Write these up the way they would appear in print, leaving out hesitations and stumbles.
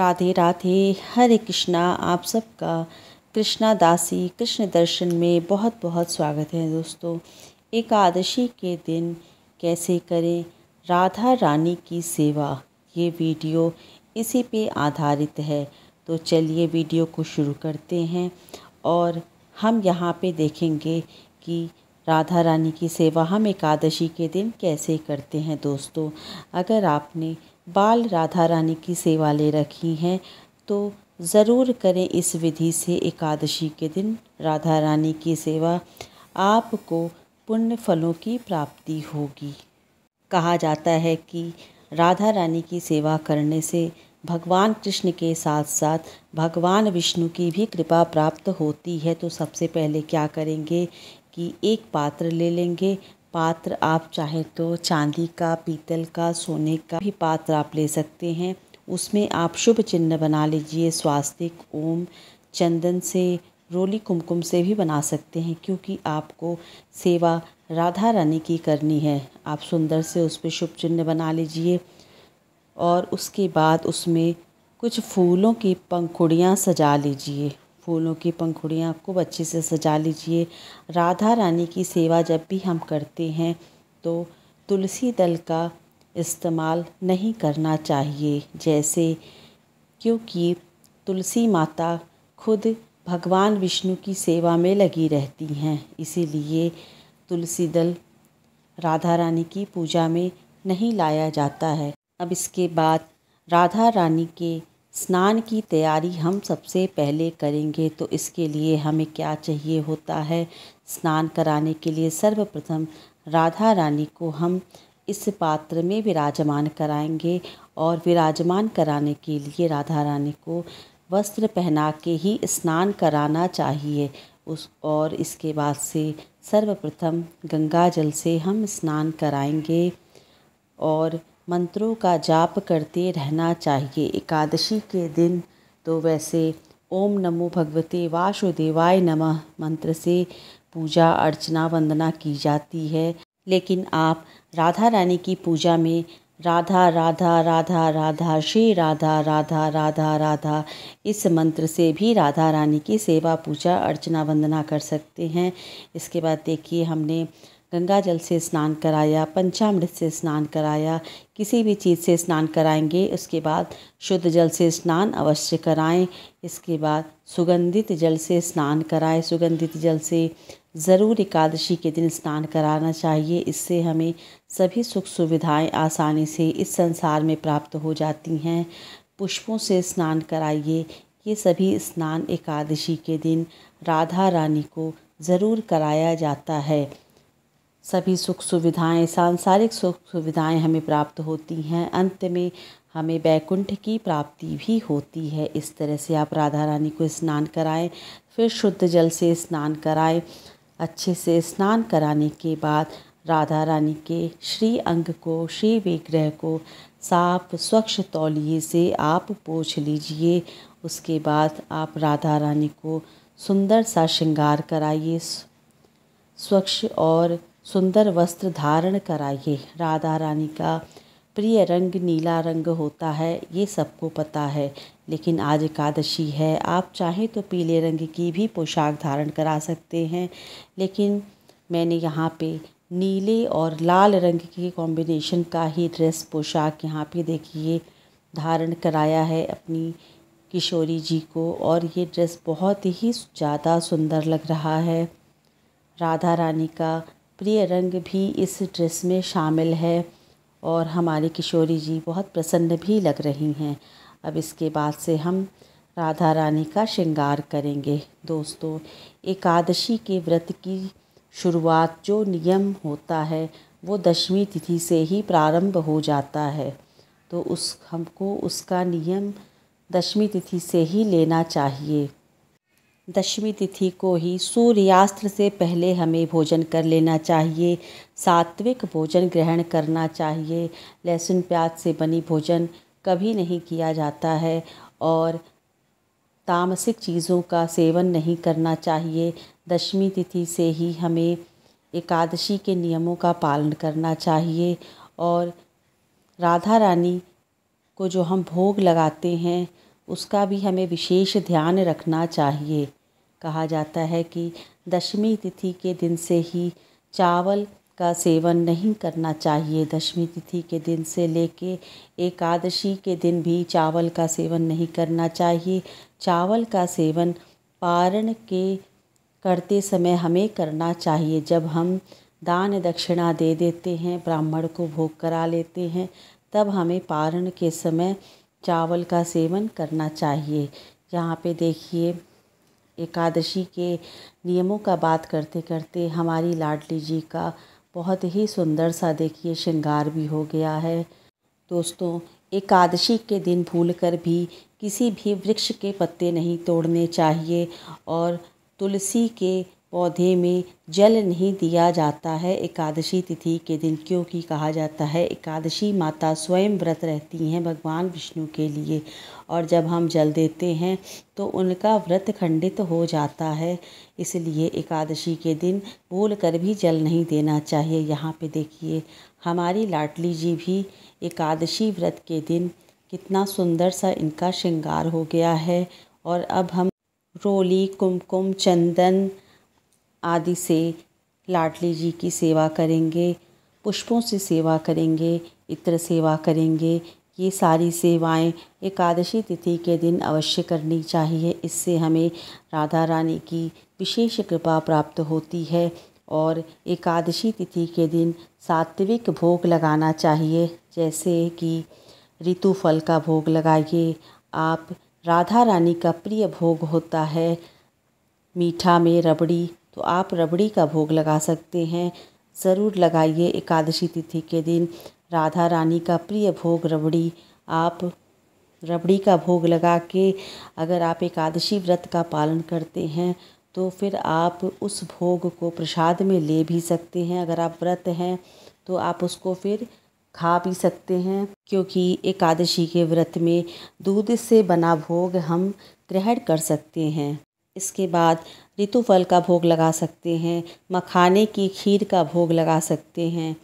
राधे राधे। हरे कृष्णा। आप सबका कृष्णा दासी कृष्ण दर्शन में बहुत बहुत स्वागत है दोस्तों। एकादशी के दिन कैसे करें राधा रानी की सेवा, ये वीडियो इसी पे आधारित है। तो चलिए वीडियो को शुरू करते हैं और हम यहाँ पे देखेंगे कि राधा रानी की सेवा हम एकादशी के दिन कैसे करते हैं। दोस्तों, अगर आपने बाल राधा रानी की सेवा ले रखी हैं तो ज़रूर करें इस विधि से एकादशी के दिन राधा रानी की सेवा, आपको पुण्य फलों की प्राप्ति होगी। कहा जाता है कि राधा रानी की सेवा करने से भगवान कृष्ण के साथ साथ भगवान विष्णु की भी कृपा प्राप्त होती है। तो सबसे पहले क्या करेंगे कि एक पात्र ले लेंगे। पात्र आप चाहे तो चांदी का, पीतल का, सोने का भी पात्र आप ले सकते हैं। उसमें आप शुभ चिन्ह बना लीजिए। स्वास्तिक, ओम, चंदन से, रोली कुमकुम से भी बना सकते हैं, क्योंकि आपको सेवा राधा रानी की करनी है। आप सुंदर से उस पर शुभ चिन्ह बना लीजिए और उसके बाद उसमें कुछ फूलों की पंखुड़ियाँ सजा लीजिए। फूलों की पंखुड़ियाँ खूब अच्छे से सजा लीजिए। राधा रानी की सेवा जब भी हम करते हैं तो तुलसी दल का इस्तेमाल नहीं करना चाहिए, जैसे क्योंकि तुलसी माता खुद भगवान विष्णु की सेवा में लगी रहती हैं, इसीलिए तुलसी दल राधा रानी की पूजा में नहीं लाया जाता है। अब इसके बाद राधा रानी के स्नान की तैयारी हम सबसे पहले करेंगे। तो इसके लिए हमें क्या चाहिए होता है, स्नान कराने के लिए सर्वप्रथम राधा रानी को हम इस पात्र में विराजमान कराएंगे और विराजमान कराने के लिए राधा रानी को वस्त्र पहना के ही स्नान कराना चाहिए। और इसके बाद से सर्वप्रथम गंगा जल से हम स्नान कराएंगे और मंत्रों का जाप करते रहना चाहिए। एकादशी के दिन तो वैसे ओम नमो भगवते वासुदेवाय नमः मंत्र से पूजा अर्चना वंदना की जाती है, लेकिन आप राधा रानी की पूजा में राधा राधा राधा राधा श्री राधा राधा राधा राधा इस मंत्र से भी राधा रानी की सेवा पूजा अर्चना वंदना कर सकते हैं। इसके बाद देखिए, हमने गंगा जल से स्नान कराया, पंचामृत से स्नान कराया, किसी भी चीज़ से स्नान कराएंगे। उसके बाद शुद्ध जल से स्नान अवश्य कराएं। इसके बाद सुगंधित जल से स्नान कराएं। सुगंधित जल से ज़रूर एकादशी के दिन स्नान कराना चाहिए। इससे हमें सभी सुख सुविधाएं आसानी से इस संसार में प्राप्त हो जाती हैं। पुष्पों से स्नान कराइए। ये सभी स्नान एकादशी के दिन राधा रानी को ज़रूर कराया जाता है। सभी सुख सुविधाएं, सांसारिक सुख सुविधाएं हमें प्राप्त होती हैं। अंत में हमें बैकुंठ की प्राप्ति भी होती है। इस तरह से आप राधा रानी को स्नान कराएं, फिर शुद्ध जल से स्नान कराएं। अच्छे से स्नान कराने के बाद राधा रानी के श्री अंग को, श्री विग्रह को साफ स्वच्छ तौलिए से आप पोंछ लीजिए। उसके बाद आप राधा रानी को सुंदर सा श्रृंगार कराइए, स्वच्छ और सुंदर वस्त्र धारण कराइए। राधा रानी का प्रिय रंग नीला रंग होता है, ये सबको पता है, लेकिन आज एकादशी है। आप चाहें तो पीले रंग की भी पोशाक धारण करा सकते हैं, लेकिन मैंने यहाँ पे नीले और लाल रंग के कॉम्बिनेशन का ही ड्रेस पोशाक यहाँ पे देखिए धारण कराया है अपनी किशोरी जी को, और ये ड्रेस बहुत ही ज़्यादा सुंदर लग रहा है। राधा रानी का प्रिय रंग भी इस ड्रेस में शामिल है और हमारी किशोरी जी बहुत प्रसन्न भी लग रही हैं। अब इसके बाद से हम राधा रानी का श्रृंगार करेंगे। दोस्तों, एकादशी के व्रत की शुरुआत जो नियम होता है वो दशमी तिथि से ही प्रारंभ हो जाता है। तो हमको उसका नियम दशमी तिथि से ही लेना चाहिए। दशमी तिथि को ही सूर्यास्त से पहले हमें भोजन कर लेना चाहिए। सात्विक भोजन ग्रहण करना चाहिए। लहसुन प्याज से बनी भोजन कभी नहीं किया जाता है और तामसिक चीज़ों का सेवन नहीं करना चाहिए। दशमी तिथि से ही हमें एकादशी के नियमों का पालन करना चाहिए और राधा रानी को जो हम भोग लगाते हैं उसका भी हमें विशेष ध्यान रखना चाहिए। कहा जाता है कि दशमी तिथि के दिन से ही चावल का सेवन नहीं करना चाहिए। दशमी तिथि के दिन से लेके एकादशी के दिन भी चावल का सेवन नहीं करना चाहिए। चावल का सेवन पारण के करते समय हमें करना चाहिए। जब हम दान दक्षिणा दे देते हैं, ब्राह्मण को भोग करा लेते हैं, तब हमें पारण के समय चावल का सेवन करना चाहिए। यहाँ पे देखिए, एकादशी के नियमों का बात करते करते हमारी लाडली जी का बहुत ही सुंदर सा देखिए श्रृंगार भी हो गया है। दोस्तों, एकादशी के दिन भूलकर भी किसी भी वृक्ष के पत्ते नहीं तोड़ने चाहिए और तुलसी के पौधे में जल नहीं दिया जाता है एकादशी तिथि के दिन, क्योंकि कहा जाता है एकादशी माता स्वयं व्रत रहती हैं भगवान विष्णु के लिए, और जब हम जल देते हैं तो उनका व्रत खंडित हो जाता है। इसलिए एकादशी के दिन भूल कर भी जल नहीं देना चाहिए। यहाँ पे देखिए, हमारी लाडली जी भी एकादशी व्रत के दिन कितना सुंदर सा इनका श्रृंगार हो गया है। और अब हम रोली, कुमकुम, चंदन आदि से लाडली जी की सेवा करेंगे, पुष्पों से सेवा करेंगे, इत्र सेवा करेंगे। ये सारी सेवाएं एकादशी तिथि के दिन अवश्य करनी चाहिए। इससे हमें राधा रानी की विशेष कृपा प्राप्त होती है। और एकादशी तिथि के दिन सात्विक भोग लगाना चाहिए, जैसे कि ऋतु फल का भोग लगाइए आप। राधा रानी का प्रिय भोग होता है मीठा में रबड़ी, तो आप रबड़ी का भोग लगा सकते हैं। ज़रूर लगाइए एकादशी तिथि के दिन राधा रानी का प्रिय भोग रबड़ी। आप रबड़ी का भोग लगा के अगर आप एकादशी व्रत का पालन करते हैं तो फिर आप उस भोग को प्रसाद में ले भी सकते हैं। अगर आप व्रत हैं तो आप उसको फिर खा भी सकते हैं, क्योंकि एकादशी के व्रत में दूध से बना भोग हम ग्रहण कर सकते हैं। इसके बाद ऋतु फल का भोग लगा सकते हैं, मखाने की खीर का भोग लगा सकते हैं,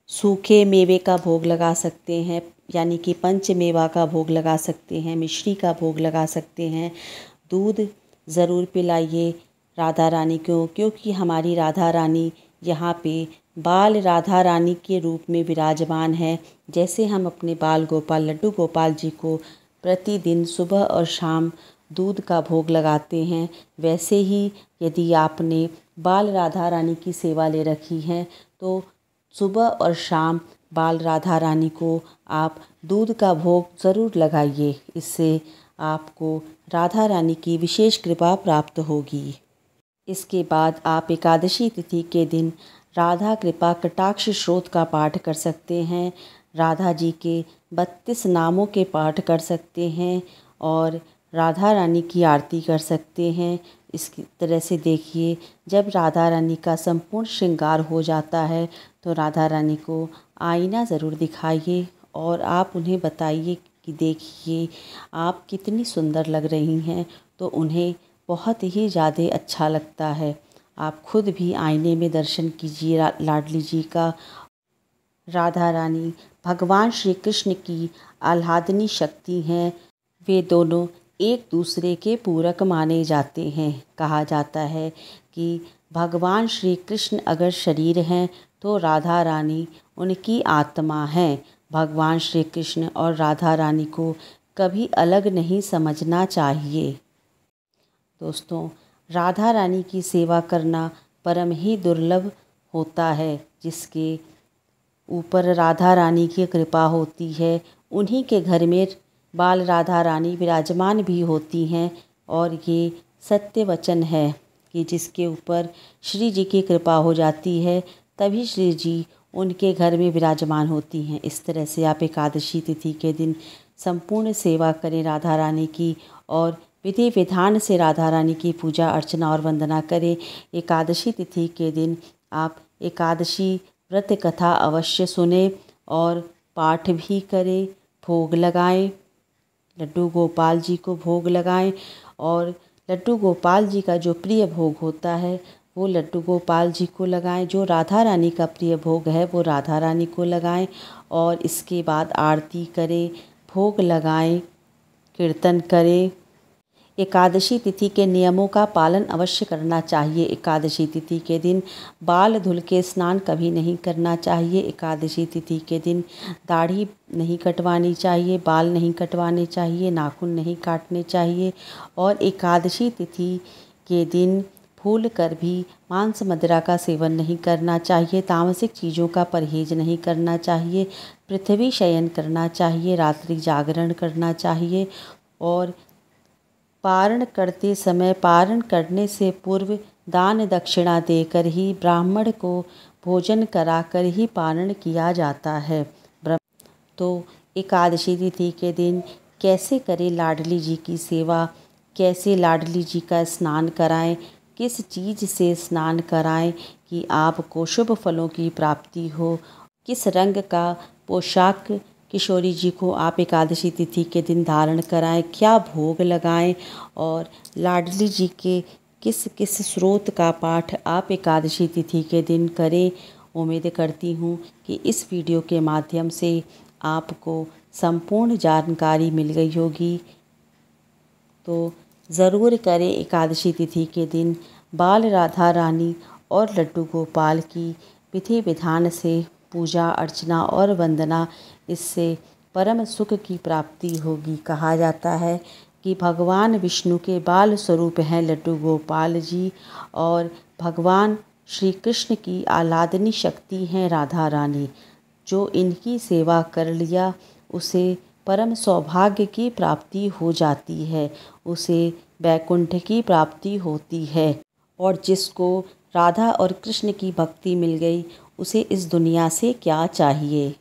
सूखे मेवे का भोग लगा सकते हैं, यानी कि पंच मेवा का भोग लगा सकते हैं, मिश्री का भोग लगा सकते हैं। दूध ज़रूर पिलाइए राधा रानी को, क्योंकि हमारी राधा रानी यहाँ पे बाल राधा रानी के रूप में विराजमान है। जैसे हम अपने बाल गोपाल लड्डू गोपाल जी को प्रतिदिन सुबह और शाम दूध का भोग लगाते हैं, वैसे ही यदि आपने बाल राधा रानी की सेवा ले रखी है तो सुबह और शाम बाल राधा रानी को आप दूध का भोग ज़रूर लगाइए। इससे आपको राधा रानी की विशेष कृपा प्राप्त होगी। इसके बाद आप एकादशी तिथि के दिन राधा कृपा कटाक्ष स्रोत का पाठ कर सकते हैं, राधा जी के 32 नामों के पाठ कर सकते हैं और राधा रानी की आरती कर सकते हैं। इस तरह से देखिए, जब राधा रानी का संपूर्ण श्रृंगार हो जाता है तो राधा रानी को आईना ज़रूर दिखाइए और आप उन्हें बताइए कि देखिए आप कितनी सुंदर लग रही हैं, तो उन्हें बहुत ही ज़्यादा अच्छा लगता है। आप खुद भी आईने में दर्शन कीजिए लाडली जी का। राधा रानी भगवान श्री कृष्ण की आह्लादनी शक्ति हैं। वे दोनों एक दूसरे के पूरक माने जाते हैं। कहा जाता है कि भगवान श्री कृष्ण अगर शरीर हैं तो राधा रानी उनकी आत्मा है। भगवान श्री कृष्ण और राधा रानी को कभी अलग नहीं समझना चाहिए। दोस्तों, राधा रानी की सेवा करना परम ही दुर्लभ होता है। जिसके ऊपर राधा रानी की कृपा होती है, उन्हीं के घर में बाल राधा रानी विराजमान भी होती हैं। और ये सत्य वचन है कि जिसके ऊपर श्री जी की कृपा हो जाती है तभी श्री जी उनके घर में विराजमान होती हैं। इस तरह से आप एकादशी तिथि के दिन संपूर्ण सेवा करें राधा रानी की और विधि विधान से राधा रानी की पूजा अर्चना और वंदना करें। एकादशी तिथि के दिन आप एकादशी व्रत कथा अवश्य सुने और पाठ भी करें, भोग लगाएं, लड्डू गोपाल जी को भोग लगाएं। और लड्डू गोपाल जी का जो प्रिय भोग होता है वो लड्डू गोपाल जी को लगाएं, जो राधा रानी का प्रिय भोग है वो राधा रानी को लगाएं। और इसके बाद आरती करें, भोग लगाएं, कीर्तन करें। एकादशी तिथि के नियमों का पालन अवश्य करना चाहिए। एकादशी तिथि के दिन बाल धुल के स्नान कभी नहीं करना चाहिए। एकादशी तिथि के दिन दाढ़ी नहीं कटवानी चाहिए, बाल नहीं कटवाने चाहिए, नाखून नहीं काटने चाहिए और एकादशी तिथि के दिन भूल कर भी मांस मदिरा का सेवन नहीं करना चाहिए। तामसिक चीज़ों का परहेज नहीं करना चाहिए। पृथ्वी शयन करना चाहिए, रात्रि जागरण करना चाहिए और पारण करते समय पारण करने से पूर्व दान दक्षिणा देकर ही ब्राह्मण को भोजन कराकर ही पारण किया जाता है। तो एकादशी तिथि के दिन कैसे करें लाडली जी की सेवा, कैसे लाडली जी का स्नान कराएं, किस चीज़ से स्नान कराएं कि आपको शुभ फलों की प्राप्ति हो, किस रंग का पोशाक किशोरी जी को आप एकादशी तिथि के दिन धारण कराएं, क्या भोग लगाएं और लाडली जी के किस किस स्रोत का पाठ आप एकादशी तिथि के दिन करें। उम्मीद करती हूँ कि इस वीडियो के माध्यम से आपको संपूर्ण जानकारी मिल गई होगी। तो ज़रूर करें एकादशी तिथि के दिन बाल राधा रानी और लड्डू गोपाल की विधि विधान से पूजा अर्चना और वंदना, इससे परम सुख की प्राप्ति होगी। कहा जाता है कि भगवान विष्णु के बाल स्वरूप हैं लड्डू गोपाल जी और भगवान श्री कृष्ण की आह्लादनी शक्ति हैं राधा रानी। जो इनकी सेवा कर लिया उसे परम सौभाग्य की प्राप्ति हो जाती है, उसे वैकुंठ की प्राप्ति होती है और जिसको राधा और कृष्ण की भक्ति मिल गई उसे इस दुनिया से क्या चाहिए।